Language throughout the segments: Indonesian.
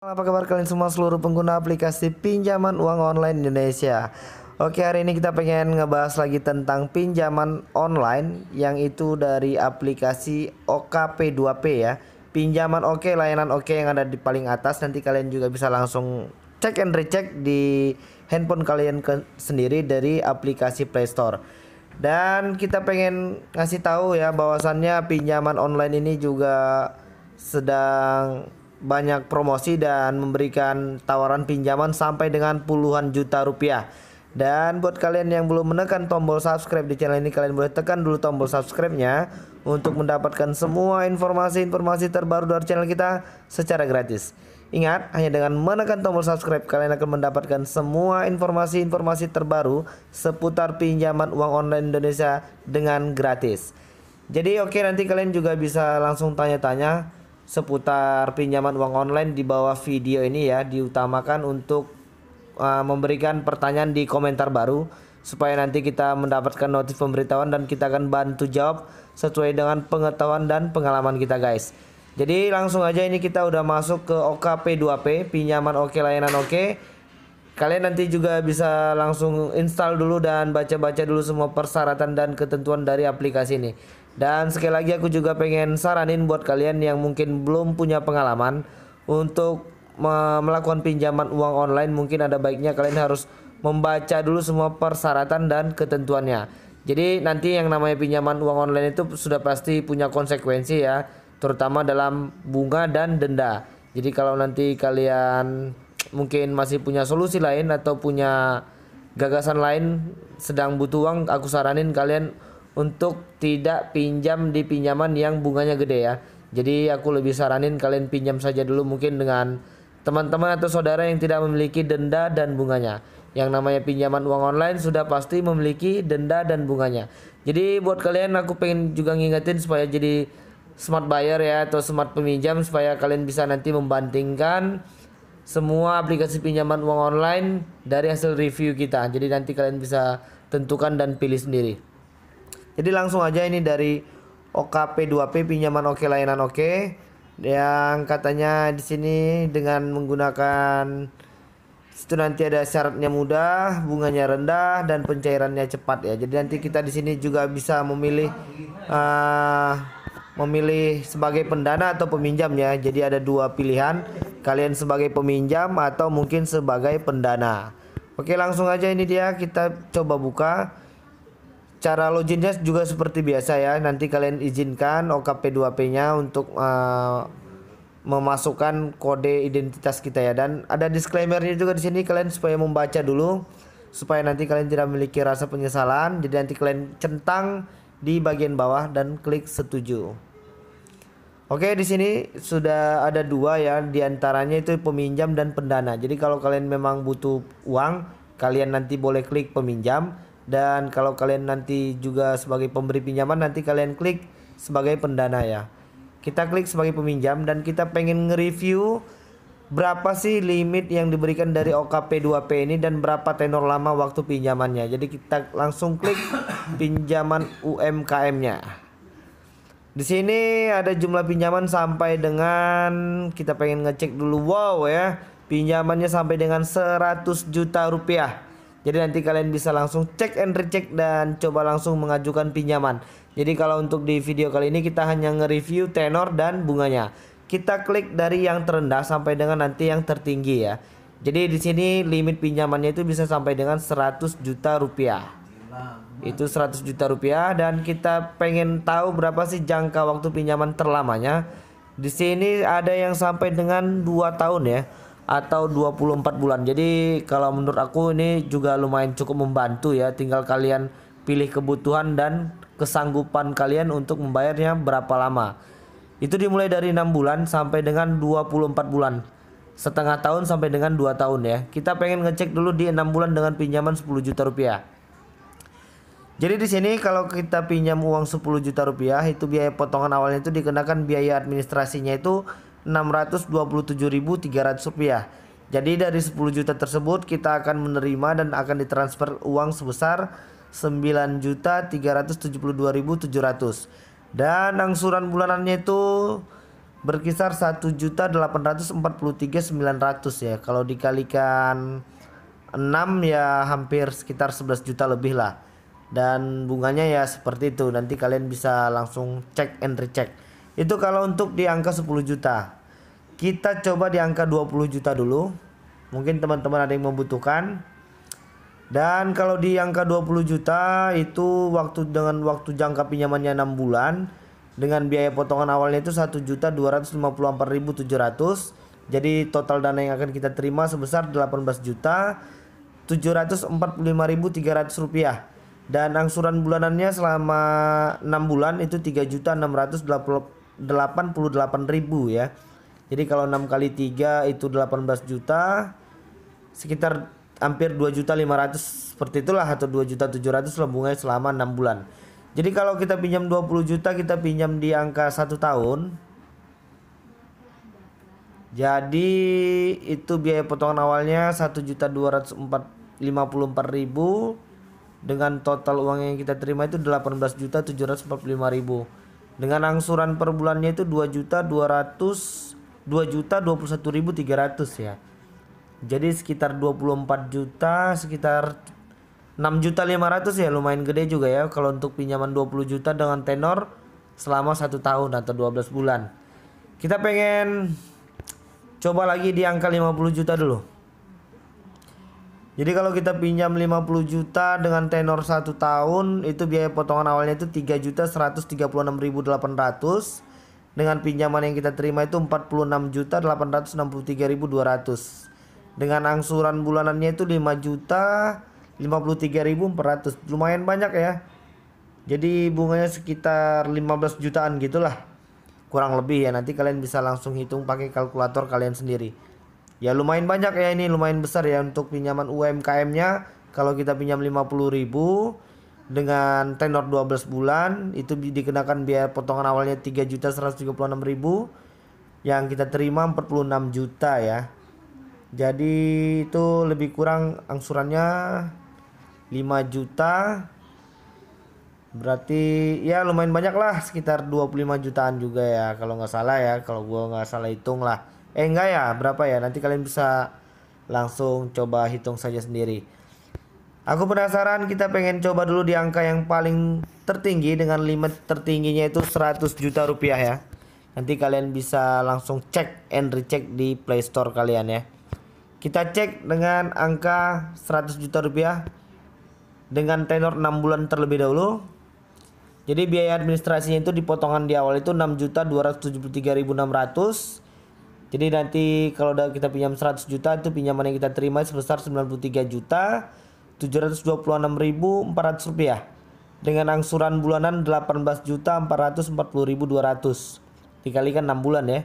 Apa kabar kalian semua seluruh pengguna aplikasi pinjaman uang online Indonesia? Oke, hari ini kita pengen ngebahas lagi tentang pinjaman online yang itu dari aplikasi OKP2P ya. Pinjaman oke, layanan oke yang ada di paling atas. Nanti kalian juga bisa langsung cek and recheck di handphone kalian sendiri dari aplikasi Play Store. Dan kita pengen ngasih tahu ya bahwasannya pinjaman online ini juga sedang banyak promosi dan memberikan tawaran pinjaman sampai dengan puluhan juta rupiah. Dan buat kalian yang belum menekan tombol subscribe di channel ini, kalian boleh tekan dulu tombol subscribe-nya untuk mendapatkan semua informasi-informasi terbaru dari channel kita secara gratis. Ingat, hanya dengan menekan tombol subscribe kalian akan mendapatkan semua informasi-informasi terbaru seputar pinjaman uang online Indonesia dengan gratis. Jadi oke, nanti kalian juga bisa langsung tanya-tanya seputar pinjaman uang online di bawah video ini ya. Diutamakan untuk memberikan pertanyaan di komentar baru supaya nanti kita mendapatkan notif pemberitahuan dan kita akan bantu jawab sesuai dengan pengetahuan dan pengalaman kita guys. Jadi langsung aja, ini kita udah masuk ke OKP2P, pinjaman oke, layanan oke. Kalian nanti juga bisa langsung install dulu dan baca-baca dulu semua persyaratan dan ketentuan dari aplikasi ini. Dan sekali lagi aku juga pengen saranin buat kalian yang mungkin belum punya pengalaman untuk melakukan pinjaman uang online, mungkin ada baiknya kalian harus membaca dulu semua persyaratan dan ketentuannya. Jadi nanti yang namanya pinjaman uang online itu sudah pasti punya konsekuensi ya, terutama dalam bunga dan denda. Jadi kalau nanti kalian mungkin masih punya solusi lain atau punya gagasan lain sedang butuh uang, aku saranin kalian untuk tidak pinjam di pinjaman yang bunganya gede ya. Jadi aku lebih saranin kalian pinjam saja dulu mungkin dengan teman-teman atau saudara yang tidak memiliki denda dan bunganya. Yang namanya pinjaman uang online sudah pasti memiliki denda dan bunganya. Jadi buat kalian aku pengen juga ngingetin supaya jadi smart buyer ya, atau smart peminjam, supaya kalian bisa nanti membandingkan semua aplikasi pinjaman uang online dari hasil review kita. Jadi nanti kalian bisa tentukan dan pilih sendiri. Jadi langsung aja, ini dari OKP2P, pinjaman oke, layanan oke, yang katanya di sini dengan menggunakan itu nanti ada syaratnya mudah, bunganya rendah dan pencairannya cepat ya. Jadi nanti kita di sini juga bisa memilih sebagai pendana atau peminjam ya. Jadi ada dua pilihan, kalian sebagai peminjam atau mungkin sebagai pendana. Oke, langsung aja, ini dia, kita coba buka. Cara loginnya juga seperti biasa ya. Nanti kalian izinkan OKP2P-nya untuk memasukkan kode identitas kita ya. Dan ada disclaimer-nya juga di sini, kalian supaya membaca dulu supaya nanti kalian tidak memiliki rasa penyesalan. Jadi nanti kalian centang di bagian bawah dan klik setuju. Oke, di sini sudah ada dua ya, diantaranya itu peminjam dan pendana. Jadi kalau kalian memang butuh uang, kalian nanti boleh klik peminjam. Dan kalau kalian nanti juga sebagai pemberi pinjaman, nanti kalian klik sebagai pendana ya. Kita klik sebagai peminjam dan kita pengen nge-review berapa sih limit yang diberikan dari OKP2P ini dan berapa tenor lama waktu pinjamannya. Jadi kita langsung klik pinjaman UMKM-nya. Di sini ada jumlah pinjaman sampai dengan, kita pengen ngecek dulu, wow ya, pinjamannya sampai dengan 100 juta rupiah. Jadi nanti kalian bisa langsung cek and recheck dan coba langsung mengajukan pinjaman. Jadi kalau untuk di video kali ini kita hanya nge-review tenor dan bunganya. Kita klik dari yang terendah sampai dengan nanti yang tertinggi ya. Jadi di sini limit pinjamannya itu bisa sampai dengan 100 juta rupiah. Itu 100 juta rupiah, dan kita pengen tahu berapa sih jangka waktu pinjaman terlamanya. Di sini ada yang sampai dengan 2 tahun ya, atau 24 bulan. Jadi kalau menurut aku ini juga lumayan cukup membantu ya. Tinggal kalian pilih kebutuhan dan kesanggupan kalian untuk membayarnya berapa lama. Itu dimulai dari 6 bulan sampai dengan 24 bulan. Setengah tahun sampai dengan 2 tahun ya. Kita pengen ngecek dulu di 6 bulan dengan pinjaman 10 juta rupiah. Jadi di sini kalau kita pinjam uang 10 juta rupiah, itu biaya potongan awalnya itu dikenakan biaya administrasinya itu 627.300 rupiah. Jadi dari 10 juta tersebut kita akan menerima dan akan ditransfer uang sebesar 9.372.700. Dan angsuran bulanannya itu berkisar 1.843.900 ya. Kalau dikalikan 6 ya hampir sekitar 11 juta lebih lah. Dan bunganya ya seperti itu. Nanti kalian bisa langsung cek and recheck. Itu kalau untuk di angka 10 juta. Kita coba di angka 20 juta dulu. Mungkin teman-teman ada yang membutuhkan. Dan kalau di angka 20 juta itu dengan waktu jangka pinjamannya 6 bulan dengan biaya potongan awalnya itu 1.254.700. Jadi total dana yang akan kita terima sebesar 18.745.300 rupiah. Dan angsuran bulanannya selama 6 bulan itu 3.688.000 ya. Jadi kalau 6 kali 3 itu 18 juta, sekitar hampir 2.500.000 seperti itulah, atau 2.700.000 lah bunganya selama 6 bulan. Jadi kalau kita pinjam 20 juta, kita pinjam di angka 1 tahun. Jadi itu biaya potongan awalnya 1.254.000 dengan total uang yang kita terima itu 18.745.000. Dengan angsuran per bulannya itu 2.21.300 ya. Jadi sekitar 24 juta, sekitar 6.500.000 ya, lumayan gede juga ya kalau untuk pinjaman 20 juta dengan tenor selama 1 tahun atau 12 bulan. Kita pengen coba lagi di angka 50 juta dulu. Jadi kalau kita pinjam 50 juta dengan tenor 1 tahun itu biaya potongan awalnya itu 3.136.800. Dengan pinjaman yang kita terima itu 46.863.200. Dengan angsuran bulanannya itu 5.053.400. Lumayan banyak ya. Jadi bunganya sekitar 15 jutaan gitulah. Kurang lebih ya, nanti kalian bisa langsung hitung pakai kalkulator kalian sendiri. Ya lumayan banyak ya, ini lumayan besar ya untuk pinjaman UMKM-nya. Kalau kita pinjam 50.000 dengan tenor 12 bulan itu dikenakan biaya potongan awalnya 3.136.000. Yang kita terima 46 juta ya. Jadi itu lebih kurang angsurannya 5 juta. Berarti ya lumayan banyak lah, sekitar 25 jutaan juga ya kalau nggak salah ya, kalau gua nggak salah hitung lah. Enggak ya, berapa ya? Nanti kalian bisa langsung coba hitung saja sendiri. Aku penasaran, kita pengen coba dulu di angka yang paling tertinggi dengan limit tertingginya itu 100 juta rupiah ya. Nanti kalian bisa langsung cek and recheck di Play Store kalian ya. Kita cek dengan angka 100 juta rupiah dengan tenor 6 bulan terlebih dahulu. Jadi biaya administrasinya itu dipotongan di awal itu 6.273.600. Jadi nanti kalau udah kita pinjam 100 juta itu pinjaman yang kita terima sebesar 93.726.400 rupiah. Dengan angsuran bulanan 18.440.200. Dikalikan 6 bulan ya.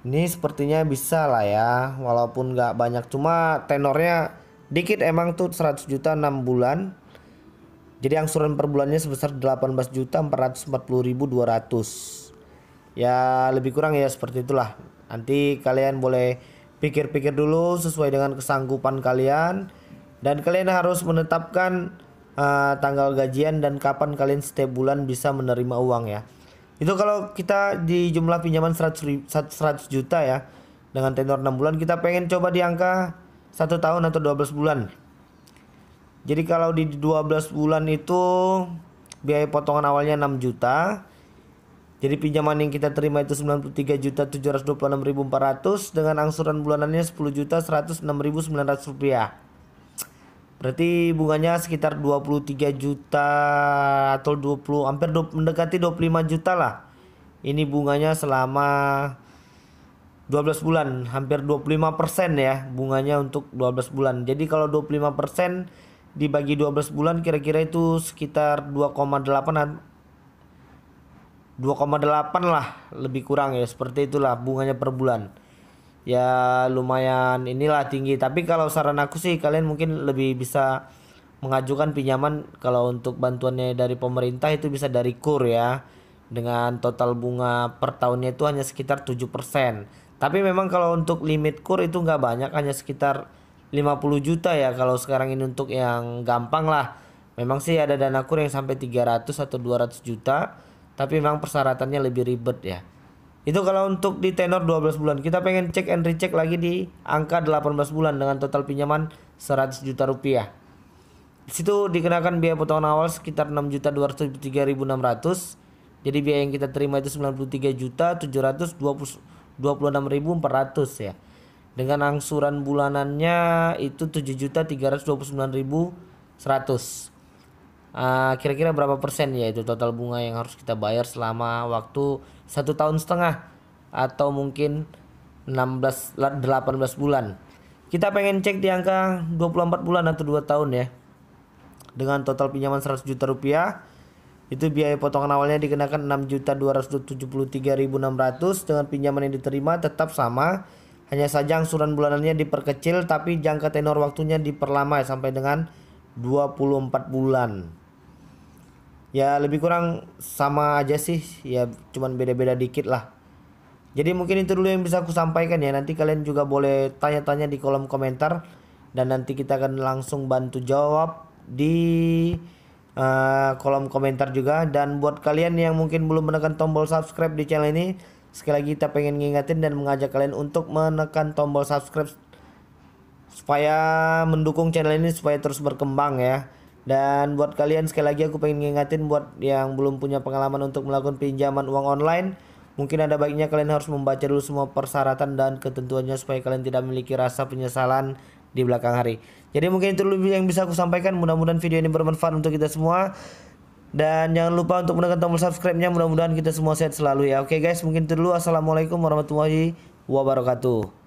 Ini sepertinya bisa lah ya, walaupun nggak banyak, cuma tenornya dikit emang tuh 100 juta 6 bulan. Jadi angsuran per bulannya sebesar 18.440.200. Ya lebih kurang ya seperti itulah. Nanti kalian boleh pikir-pikir dulu sesuai dengan kesanggupan kalian. Dan kalian harus menetapkan tanggal gajian dan kapan kalian setiap bulan bisa menerima uang ya. Itu kalau kita di jumlah pinjaman 100 juta ya dengan tenor 6 bulan, kita pengen coba di angka 1 tahun atau 12 bulan. Jadi kalau di 12 bulan itu biaya potongan awalnya 6 juta. Jadi pinjaman yang kita terima itu 93.726.400 dengan angsuran bulanannya 10.106.900 rupiah. Berarti bunganya sekitar 23 juta atau 20, hampir mendekati 25 juta lah. Ini bunganya selama 12 bulan, hampir 25% ya bunganya untuk 12 bulan. Jadi kalau 25% dibagi 12 bulan kira-kira itu sekitar 2,8 lah, lebih kurang ya, seperti itulah bunganya per bulan. Ya lumayan inilah tinggi, tapi kalau saran aku sih kalian mungkin lebih bisa mengajukan pinjaman kalau untuk bantuannya dari pemerintah itu bisa dari KUR ya, dengan total bunga per tahunnya itu hanya sekitar 7%. Tapi memang kalau untuk limit KUR itu nggak banyak, hanya sekitar 50 juta ya kalau sekarang ini untuk yang gampang lah. Memang sih ada dana KUR yang sampai 300 atau 200 juta, tapi memang persyaratannya lebih ribet ya. Itu kalau untuk di tenor 12 bulan. Kita pengen cek and recheck lagi di angka 18 bulan dengan total pinjaman 100 juta rupiah. Di situ dikenakan biaya potongan awal sekitar 6.273.600. Jadi biaya yang kita terima itu 93.726.400 ya. Dengan angsuran bulanannya itu 7.329.100. Kira-kira berapa persen ya itu total bunga yang harus kita bayar selama waktu 1,5 tahun atau mungkin 18 bulan. Kita pengen cek di angka 24 bulan atau 2 tahun ya. Dengan total pinjaman 100 juta rupiah, itu biaya potongan awalnya dikenakan 6.273.600. Dengan pinjaman yang diterima tetap sama, hanya saja angsuran bulanannya diperkecil tapi jangka tenor waktunya diperlama sampai dengan 24 bulan. Ya lebih kurang sama aja sih, ya cuman beda-beda dikit lah. Jadi mungkin itu dulu yang bisa aku sampaikan ya. Nanti kalian juga boleh tanya-tanya di kolom komentar dan nanti kita akan langsung bantu jawab di kolom komentar juga. Dan buat kalian yang mungkin belum menekan tombol subscribe di channel ini, sekali lagi kita pengen ngingetin dan mengajak kalian untuk menekan tombol subscribe supaya mendukung channel ini supaya terus berkembang ya. Dan buat kalian sekali lagi aku pengen ngingetin buat yang belum punya pengalaman untuk melakukan pinjaman uang online, mungkin ada baiknya kalian harus membaca dulu semua persyaratan dan ketentuannya supaya kalian tidak memiliki rasa penyesalan di belakang hari. Jadi mungkin itu dulu yang bisa aku sampaikan. Mudah-mudahan video ini bermanfaat untuk kita semua. Dan jangan lupa untuk menekan tombol subscribe-nya. Mudah-mudahan kita semua sehat selalu ya. Oke guys, mungkin itu dulu. Assalamualaikum warahmatullahi wabarakatuh.